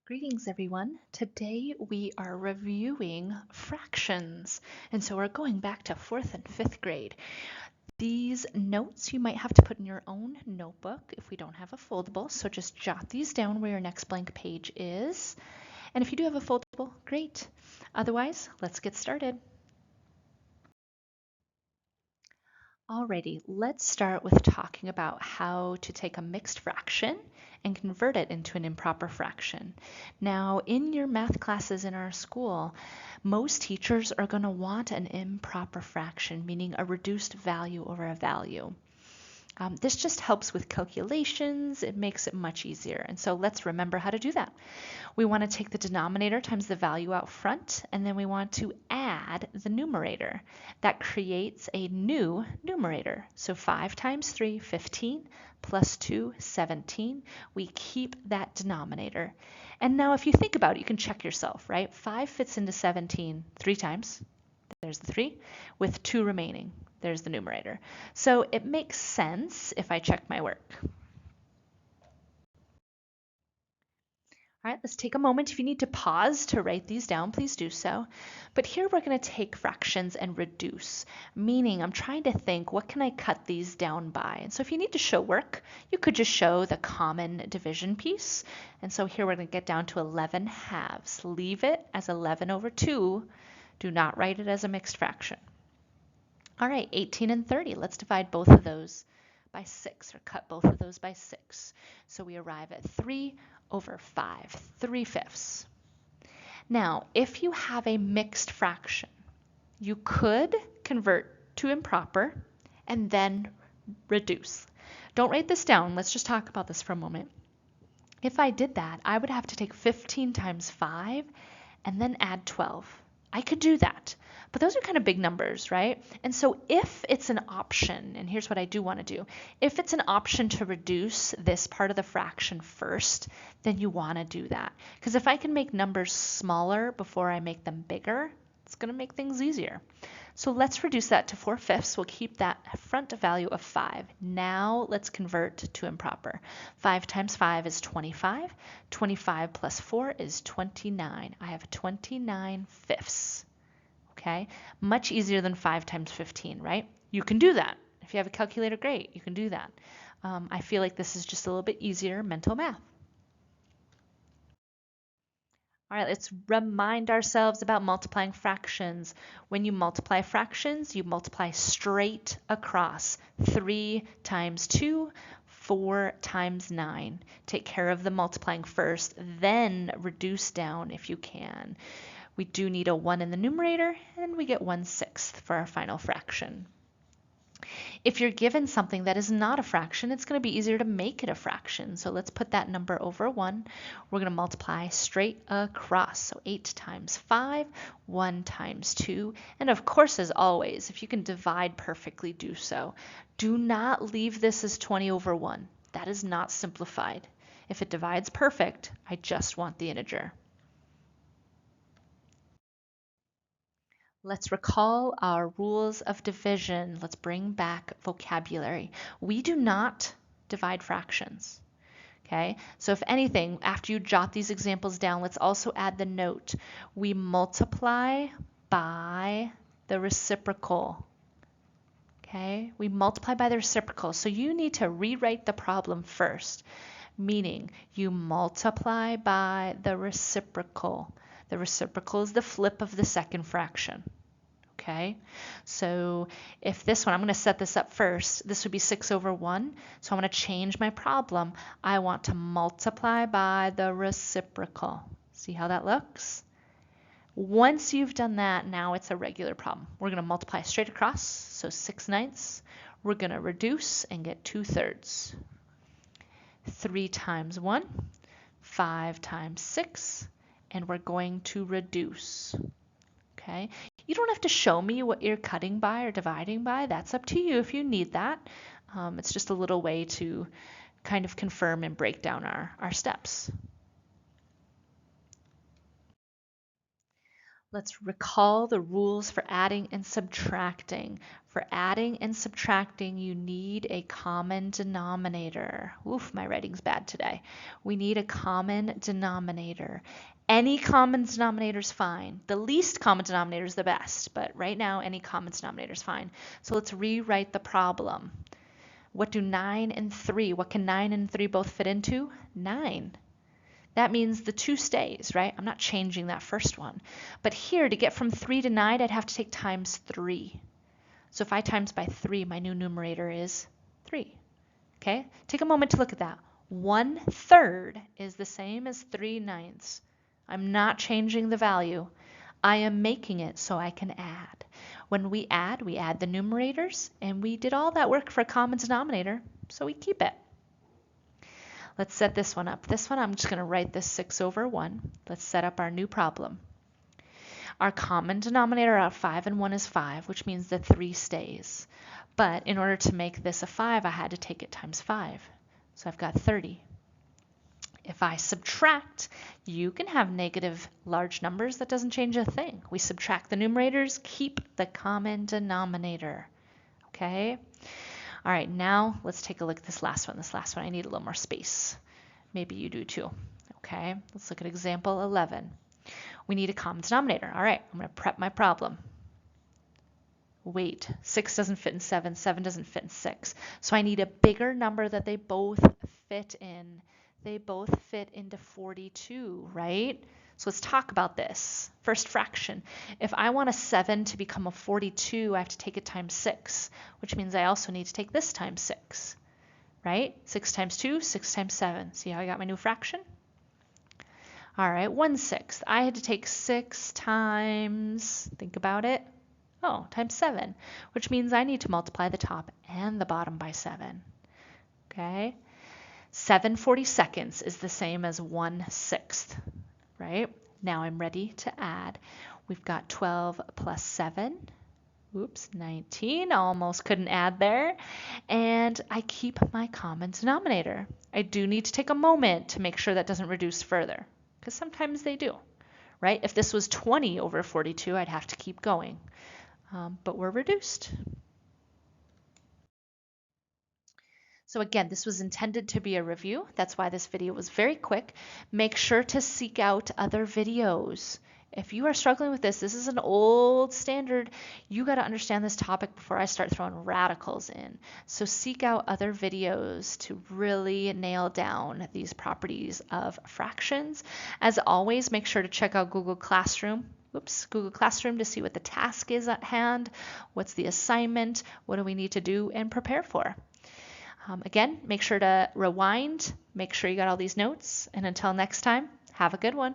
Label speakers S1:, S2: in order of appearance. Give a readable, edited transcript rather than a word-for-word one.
S1: Greetings, everyone. Today we are reviewing fractions, and so we're going back to 4th and 5th grade. These notes you might have to put in your own notebook if we don't have a foldable, so just jot these down where your next blank page is. And if you do have a foldable, great. Otherwise, let's get started. Alrighty, let's start with talking about how to take a mixed fraction and convert it into an improper fraction. Now, in your math classes in our school, most teachers are going to want an improper fraction, meaning a reduced value over a value. This just helps with calculations. It makes it much easier. And so let's remember how to do that. We want to take the denominator times the value out front, and then we want to add the numerator. That creates a new numerator. So 5 times 3, 15, plus 2, 17. We keep that denominator. And now if you think about it, you can check yourself, right? 5 fits into 17 3 times. There's the 3, with 2 remaining. There's the numerator. So it makes sense if I check my work. All right, let's take a moment. If you need to pause to write these down, please do so. But here we're going to take fractions and reduce, meaning I'm trying to think, what can I cut these down by? And so if you need to show work, you could just show the common division piece. And so here we're going to get down to 11 halves. Leave it as 11 over 2. Do not write it as a mixed fraction. All right, 18 and 30. Let's divide both of those by 6, or cut both of those by 6. So we arrive at 3 over 5, 3/5. Now, if you have a mixed fraction, you could convert to improper and then reduce. Don't write this down. Let's just talk about this for a moment. If I did that, I would have to take 15 times 5 and then add 12. I could do that, but those are kind of big numbers, right? And so if it's an option, and here's what I do want to do, if it's an option to reduce this part of the fraction first, then you want to do that. Because if I can make numbers smaller before I make them bigger, it's going to make things easier. So let's reduce that to 4/5. We'll keep that front value of 5. Now let's convert to improper. 5 times 5 is 25. 25 plus 4 is 29. I have 29/5. Okay, much easier than 5 times 15, right? You can do that. If you have a calculator, great, you can do that. I feel like this is just a little bit easier mental math. All right, let's remind ourselves about multiplying fractions. When you multiply fractions, you multiply straight across. 3 times 2, 4 times 9. Take care of the multiplying first, then reduce down if you can. We do need a 1 in the numerator, and we get 1/6 for our final fraction. If you're given something that is not a fraction, it's going to be easier to make it a fraction. So let's put that number over 1. We're going to multiply straight across. So 8 times 5, 1 times 2. And of course, as always, if you can divide perfectly, do so. Do not leave this as 20 over 1. That is not simplified. If it divides perfect, I just want the integer. Let's recall our rules of division. Let's bring back vocabulary. We do not divide fractions. Okay, so if anything, after you jot these examples down, let's also add the note. We multiply by the reciprocal. Okay, we multiply by the reciprocal. So you need to rewrite the problem first, meaning you multiply by the reciprocal. The reciprocal is the flip of the second fraction. Okay, so if this one, I'm going to set this up first. This would be 6 over 1. So I'm going to change my problem. I want to multiply by the reciprocal. See how that looks? Once you've done that, now it's a regular problem. We're going to multiply straight across, so 6/9. We're going to reduce and get 2/3. 3 times 1, 5 times 6, and we're going to reduce. Okay, you don't have to show me what you're cutting by or dividing by. That's up to you if you need that. It's just a little way to kind of confirm and break down our steps. Let's recall the rules for adding and subtracting. For adding and subtracting, you need a common denominator. Oof, my writing's bad today. We need a common denominator. Any common denominator is fine. The least common denominator is the best, but right now any common denominator is fine. So let's rewrite the problem. What do 9 and 3, what can 9 and 3 both fit into? 9. That means the 2 stays, right? I'm not changing that first one. But here, to get from 3 to 9, I'd have to take times 3. So if I times by 3, my new numerator is 3. Okay? Take a moment to look at that. 1/3 is the same as 3/9. I'm not changing the value. I am making it so I can add. When we add the numerators, and we did all that work for a common denominator, so we keep it. Let's set this one up. This one, I'm just going to write this 6/1. Let's set up our new problem. Our common denominator out of 5 and 1 is 5, which means the 3 stays. But in order to make this a 5, I had to take it times 5. So I've got 30. If I subtract, you can have negative large numbers. That doesn't change a thing. We subtract the numerators, keep the common denominator. Okay? All right, now let's take a look at this last one. This last one, I need a little more space. Maybe you do too. Okay, let's look at example 11. We need a common denominator. All right, I'm going to prep my problem. Wait, 6 doesn't fit in 7, 7 doesn't fit in 6. So I need a bigger number that they both fit in. They both fit into 42, right? So let's talk about this. First fraction. If I want a 7 to become a 42, I have to take it times 6, which means I also need to take this times 6, right? 6 times 2, 6 times 7. See how I got my new fraction? All right, 1/6. I had to take 6 times, think about it, times 7, which means I need to multiply the top and the bottom by 7, okay? 7 42nds is the same as 1/6, right? Now I'm ready to add. We've got 12 plus 7, 19, almost couldn't add there. And I keep my common denominator. I do need to take a moment to make sure that doesn't reduce further, because sometimes they do, right? If this was 20/42, I'd have to keep going, but we're reduced. So again, this was intended to be a review. That's why this video was very quick. Make sure to seek out other videos. If you are struggling with this is an old standard. You got to understand this topic before I start throwing radicals in. So seek out other videos to really nail down these properties of fractions. As always, make sure to check out Google Classroom. Google Classroom to see what the task is at hand, what's the assignment, what do we need to do and prepare for. Again, make sure to rewind, make sure you got all these notes, and until next time, have a good one.